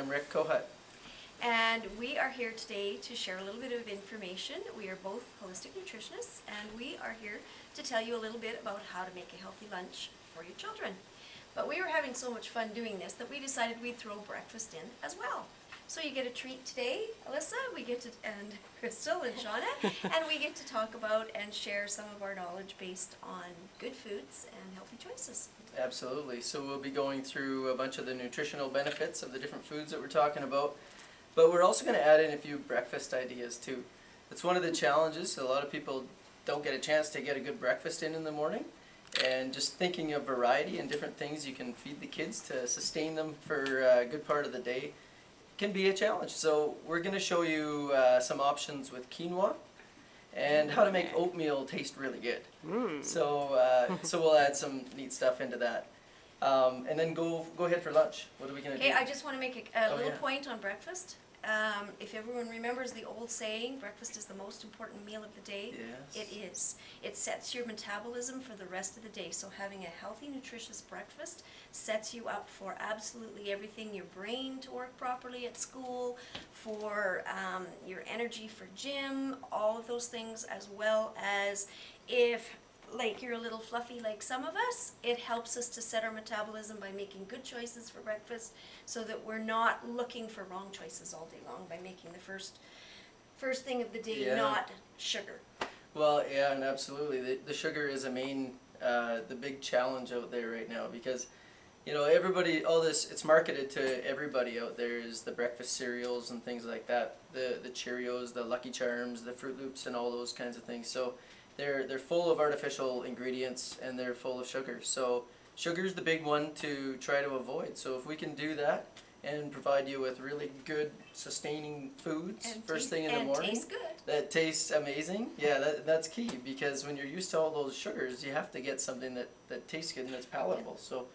I'm Rick Kohut. And we are here today to share a little bit of information. We are both holistic nutritionists, and we are here to tell you a little bit about how to make a healthy lunch for your children. But we were having so much fun doing this that we decided we'd throw breakfast in as well. So you get a treat today, Alyssa, and Crystal and Shauna, and we get to talk about and share some of our knowledge based on good foods and healthy choices. Absolutely. So we'll be going through a bunch of the nutritional benefits of the different foods that we're talking about. But we're also going to add in a few breakfast ideas too. It's one of the challenges. A lot of people don't get a chance to get a good breakfast in the morning. And just thinking of variety and different things you can feed the kids to sustain them for a good part of the day can be a challenge. So we're going to show you some options with quinoa and how to make oatmeal taste really good. So we'll add some neat stuff into that. And then go ahead for lunch. What are we going to do? Okay, I just want to make a little point on breakfast. If everyone remembers the old saying, breakfast is the most important meal of the day, Yes. it is. It sets your metabolism for the rest of the day. So having a healthy, nutritious breakfast sets you up for absolutely everything, your brain to work properly at school, for your energy for gym, all of those things, as well as if like you're a little fluffy like some of us, it helps us to set our metabolism by making good choices for breakfast so that we're not looking for wrong choices all day long by making the first thing of the day not sugar. Well, yeah, and absolutely. The sugar is a main, the big challenge out there right now because, you know, everybody, all this, it's marketed to everybody out there is the breakfast cereals and things like that. The Cheerios, the Lucky Charms, the Fruit Loops and all those kinds of things. So they're full of artificial ingredients and they're full of sugar. So sugar's the big one to try to avoid. So if we can do that and provide you with really good sustaining foods And first thing in the morning taste good. that tastes amazing, that's key because when you're used to all those sugars, you have to get something that tastes good and that's palatable. So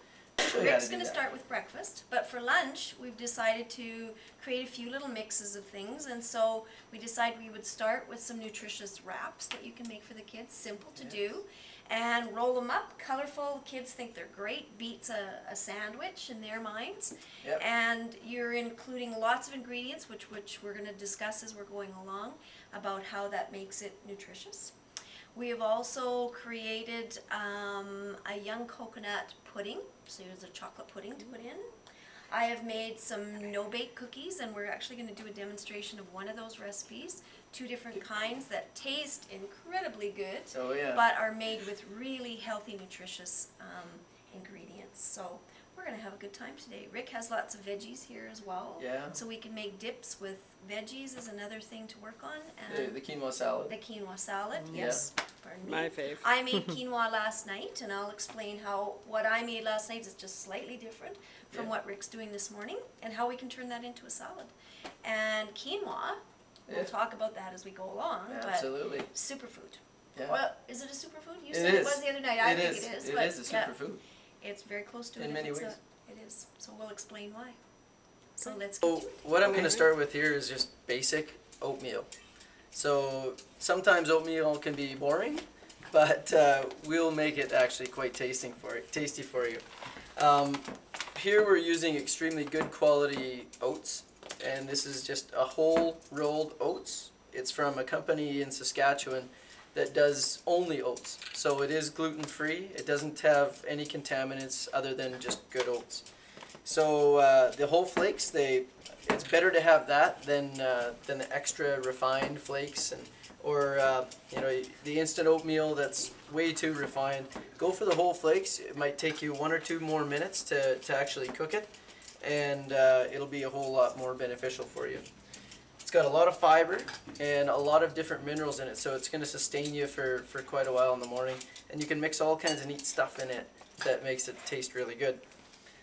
Rick's going to start with breakfast, but for lunch we've decided to create a few little mixes of things, and so we decided we would start with some nutritious wraps that you can make for the kids, simple to do, and roll them up, colorful. Kids think they're great, beats a sandwich in their minds, and you're including lots of ingredients, which we're going to discuss as we're going along, about how that makes it nutritious. We have also created a young coconut pudding, so there's a chocolate pudding to put in. I have made some no-bake cookies, and we're actually going to do a demonstration of one of those recipes, 2 different kinds that taste incredibly good, but are made with really healthy, nutritious ingredients. So we're going to have a good time today. Rick has lots of veggies here as well, so we can make dips with veggies is another thing to work on. And the quinoa salad. The quinoa salad, yes. Pardon me. My fave. I made quinoa last night, and I'll explain how what I made last night is just slightly different from what Rick's doing this morning, and how we can turn that into a salad. And quinoa, we'll talk about that as we go along, Absolutely. but superfood. Yeah. Well, is it a superfood? You said it was the other night. I think it is. It but is a superfood. It's very close to it. In many ways. It is. So we'll explain why. So let's So get to it. what I'm going to start with here is just basic oatmeal. So sometimes oatmeal can be boring, but we'll make it actually quite tasty for you. Here we're using extremely good quality oats, and this is just a whole rolled oats. It's from a company in Saskatchewan that does only oats. So it is gluten-free. It doesn't have any contaminants other than just good oats. So the whole flakes, it's better to have that than the extra refined flakes or you know, the instant oatmeal that's way too refined. Go for the whole flakes. It might take you 1 or 2 more minutes to actually cook it, and it'll be a whole lot more beneficial for you. It's got a lot of fiber and a lot of different minerals in it, so it's going to sustain you for quite a while in the morning. And you can mix all kinds of neat stuff in it that makes it taste really good.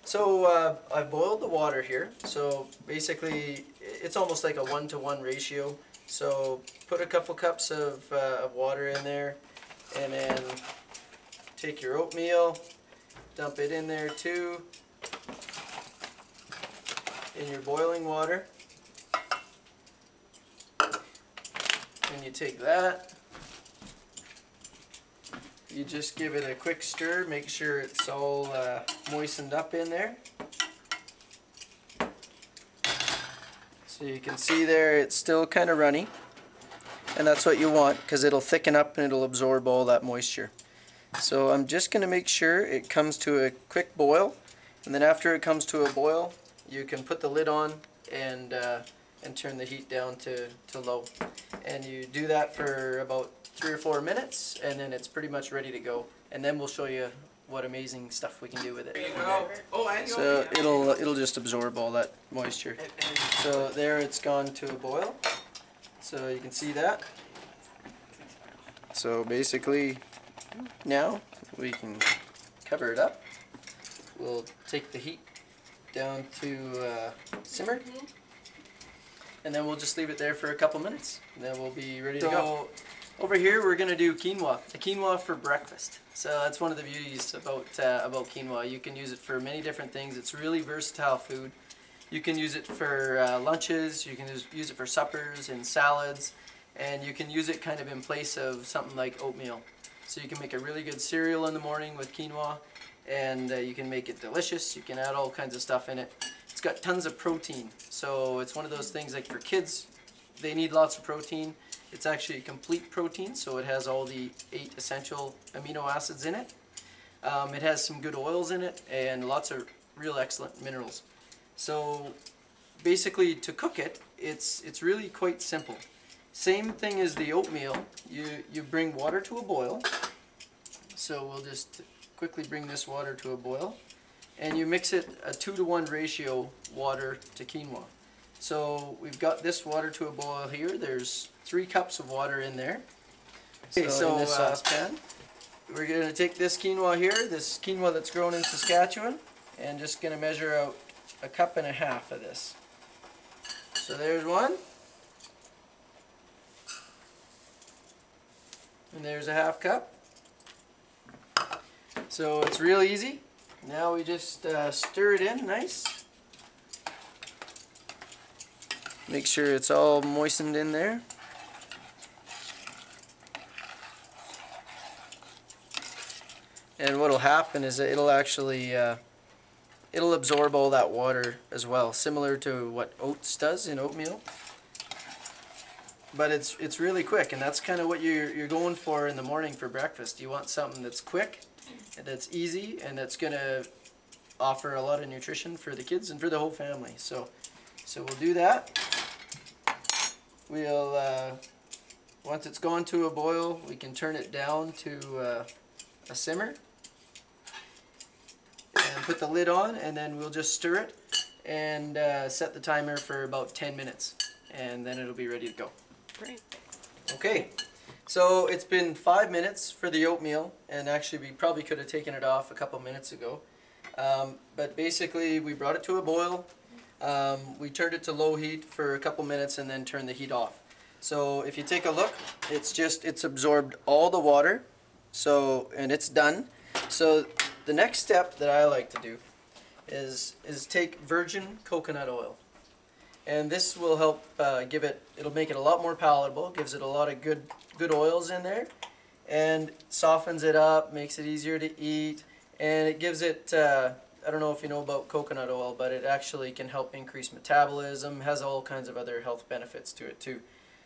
So I've boiled the water here, so basically it's almost like a 1-to-1 ratio. So put a couple cups of water in there, and then take your oatmeal, dump it in there too, in your boiling water. And you take that, you just give it a quick stir, make sure it's all moistened up in there. So you can see there it's still kind of runny, and that's what you want because it'll thicken up and it'll absorb all that moisture. So I'm just going to make sure it comes to a quick boil, and then after it comes to a boil you can put the lid on and turn the heat down to low. And you do that for about 3 or 4 minutes, and then it's pretty much ready to go. And then we'll show you what amazing stuff we can do with it. So it'll just absorb all that moisture. So there it's gone to a boil. So you can see that. So basically now we can cover it up. We'll take the heat down to simmer. And then we'll just leave it there for a couple minutes. And then we'll be ready to go. Over here we're going to do quinoa. The quinoa for breakfast. So that's one of the beauties about quinoa. You can use it for many different things. It's really versatile food. You can use it for lunches, you can use it for suppers and salads, and you can use it kind of in place of something like oatmeal. So you can make a really good cereal in the morning with quinoa, and you can make it delicious. You can add all kinds of stuff in it. It's got tons of protein, so it's one of those things like for kids, they need lots of protein. It's actually a complete protein, so it has all the 8 essential amino acids in it. It has some good oils in it and lots of real excellent minerals. So basically to cook it, it's really quite simple. Same thing as the oatmeal. You bring water to a boil. So we'll just quickly bring this water to a boil. And you mix it a 2-to-1 ratio water to quinoa. So we've got this water to a boil here. There's 3 cups of water in there. Okay, so in this saucepan, we're going to take this quinoa here, this quinoa that's grown in Saskatchewan, and just going to measure out 1.5 cups of this. So there's one. And there's a 1/2 cup. So it's real easy. Now we just stir it in nice. Make sure it's all moistened in there. And what'll happen is that it'll actually it'll absorb all that water as well, similar to what oats does in oatmeal. But it's really quick, and that's kind of what you're going for in the morning for breakfast. You want something that's quick, and that's easy, and that's going to offer a lot of nutrition for the kids and for the whole family. So we'll do that. We'll once it's gone to a boil, we can turn it down to a simmer and put the lid on, and then we'll just stir it and set the timer for about 10 minutes, and then it'll be ready to go. Great. Okay, so it's been 5 minutes for the oatmeal, and actually we probably could have taken it off a couple minutes ago. But basically we brought it to a boil, we turned it to low heat for a couple minutes and then turned the heat off. So if you take a look, it's absorbed all the water, and it's done. So the next step that I like to do is take virgin coconut oil. And this will help it'll make it a lot more palatable, gives it a lot of good oils in there, and softens it up, makes it easier to eat, and it gives it, I don't know if you know about coconut oil, but it actually can help increase metabolism, has all kinds of other health benefits to it too.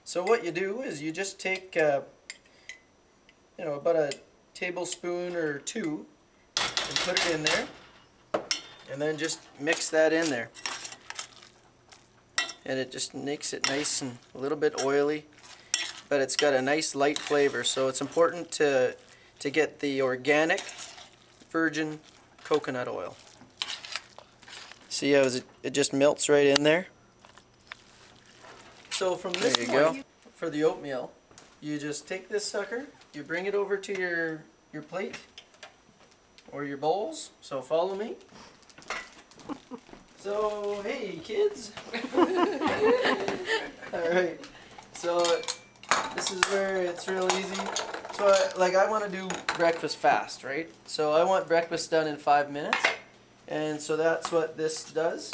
So what you do is you just take, about a tablespoon or 2 and put it in there, and then just mix that in there. And it just makes it nice and a little bit oily, but it's got a nice light flavor. So it's important to get the organic virgin coconut oil. See how it just melts right in there? So from this point, for the oatmeal, you just take this sucker, you bring it over to your plate or your bowls. So follow me. So, hey kids! Alright, so this is where it's real easy. So I want to do breakfast fast, right? So I want breakfast done in 5 minutes, and so that's what this does.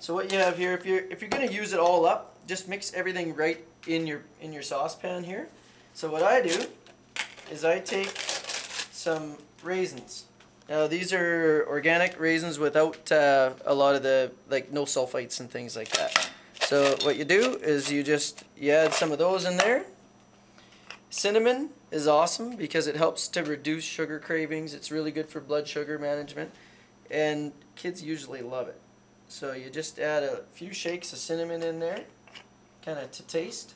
So what you have here, if you're going to use it all up, just mix everything right in your saucepan here. So what I do is I take some raisins. Now these are organic raisins without a lot of the, no sulfites and things like that. So what you do is you add some of those in there. Cinnamon is awesome because it helps to reduce sugar cravings. It's really good for blood sugar management, and kids usually love it. So you just add a few shakes of cinnamon in there, kind of to taste.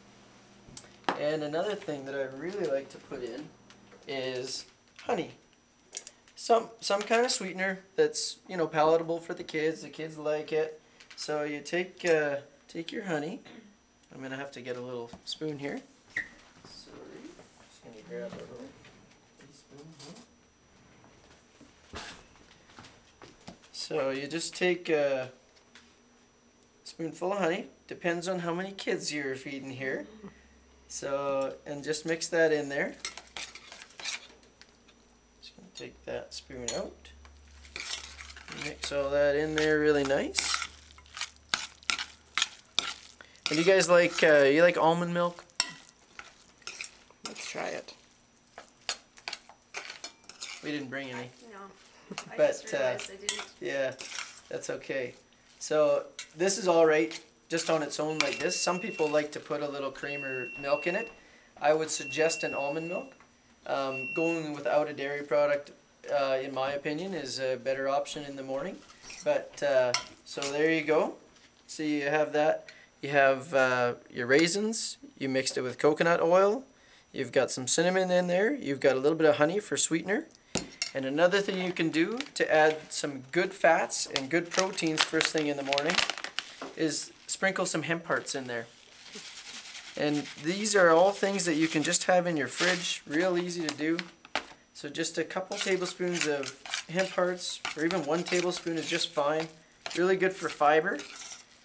And another thing that I really like to put in is honey. Some kind of sweetener that's, you know, palatable for the kids. The kids like it. So you take your honey. I'm gonna have to get a little spoon here. Sorry, just gonna grab a little teaspoon here. So you just take a spoonful of honey. Depends on how many kids you're feeding here. So, and just mix that in there. Just gonna take that spoon out. Mix all that in there really nice. And you guys like you like almond milk? Let's try it. We didn't bring any. No, I But, just realized I didn't. Yeah, that's okay. So this is all right just on its own like this. Some people like to put a little cream or milk in it. I would suggest an almond milk. Going without a dairy product, in my opinion, is a better option in the morning. But so there you go. So you have that. You have your raisins. You mixed it with coconut oil. You've got some cinnamon in there. You've got a little bit of honey for sweetener. And another thing you can do to add some good fats and good proteins first thing in the morning is sprinkle some hemp hearts in there. And these are all things that you can just have in your fridge, real easy to do. So just a couple tablespoons of hemp hearts, or even 1 tablespoon is just fine. Really good for fiber.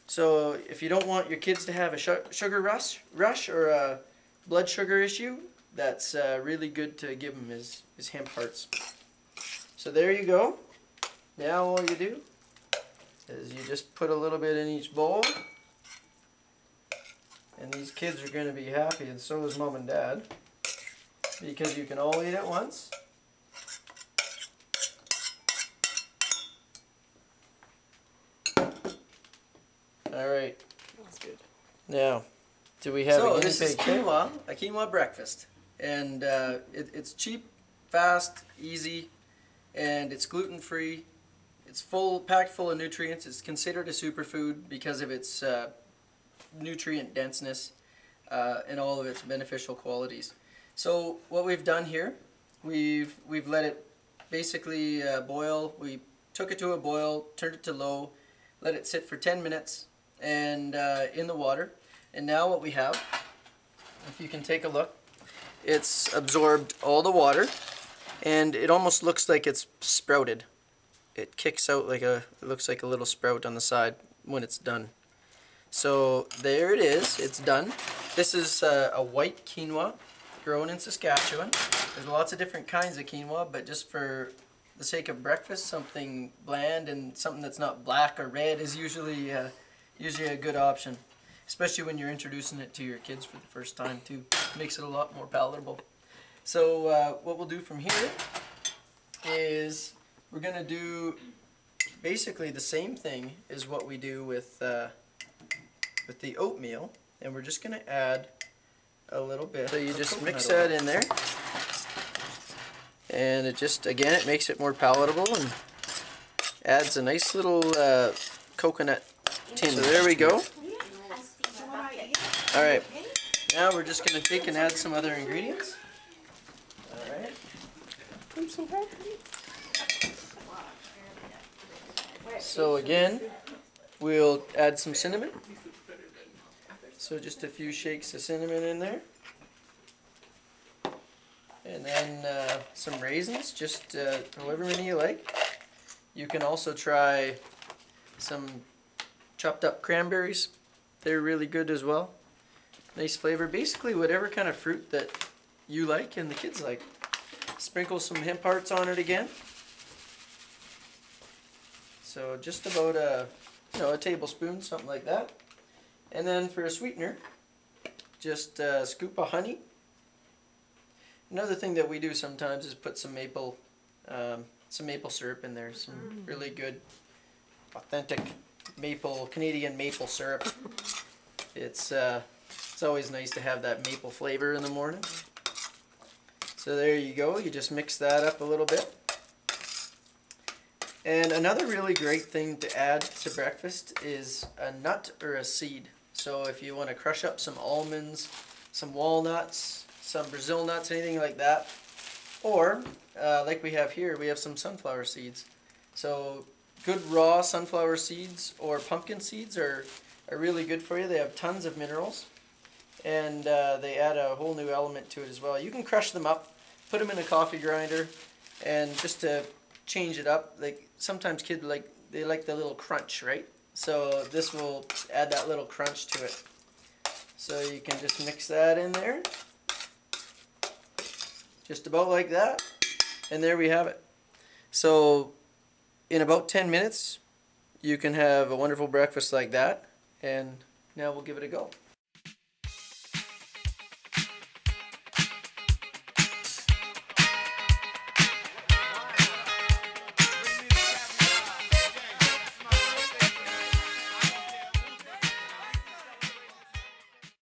So if you don't want your kids to have a sugar rush or a blood sugar issue, that's really good to give them is hemp hearts. So there you go. Now all you do is you just put a little bit in each bowl. And these kids are going to be happy, and so is Mom and Dad, because you can all eat at once. Alright. That's good. Now, do we have So a this is a quinoa breakfast. And it's cheap, fast, easy, and it's gluten-free. It's packed full of nutrients. It's considered a superfood because of its nutrient denseness and all of its beneficial qualities. So what we've done here, we've let it basically boil. We took it to a boil, turned it to low, let it sit for 10 minutes and in the water. And now what we have, if you can take a look, it's absorbed all the water, and it almost looks like it's sprouted. It kicks out like it looks like a little sprout on the side when it's done. So there it is, it's done. This is a white quinoa grown in Saskatchewan. There's lots of different kinds of quinoa, but just for the sake of breakfast, something bland and something that's not black or red is usually a good option. Especially when you're introducing it to your kids for the first time too. Makes it a lot more palatable. So what we'll do from here is we're going to do basically the same thing as what we do with the oatmeal. And we're just going to add a little bit. So you just mix that in there. And it just, again, it makes it more palatable and adds a nice little coconut tinge. So there we go. Alright, now we're just going to take and add some other ingredients. Alright. So again, we'll add some cinnamon. So just a few shakes of cinnamon in there. And then some raisins, just however many you like. You can also try some chopped up cranberries. They're really good as well. Nice flavor. Basically whatever kind of fruit that you like and the kids like. Sprinkle some hemp hearts on it again. So just about a tablespoon, something like that. And then for a sweetener, just a scoop of honey. Another thing that we do sometimes is put some maple syrup in there. Some really good, authentic Canadian maple syrup. It's always nice to have that maple flavor in the morning. So there you go. You just mix that up a little bit. And another really great thing to add to breakfast is a nut or a seed. So if you want to crush up some almonds, some walnuts, some Brazil nuts, anything like that, or like we have here, we have some sunflower seeds. So good raw sunflower seeds or pumpkin seeds are really good for you. They have tons of minerals, and they add a whole new element to it as well. You can crush them up, put them in a coffee grinder, and just to change it up, like sometimes kids like the little crunch, right? So this will add that little crunch to it. So you can just mix that in there, just about like that, and there we have it. So in about 10 minutes, you can have a wonderful breakfast like that, and now we'll give it a go.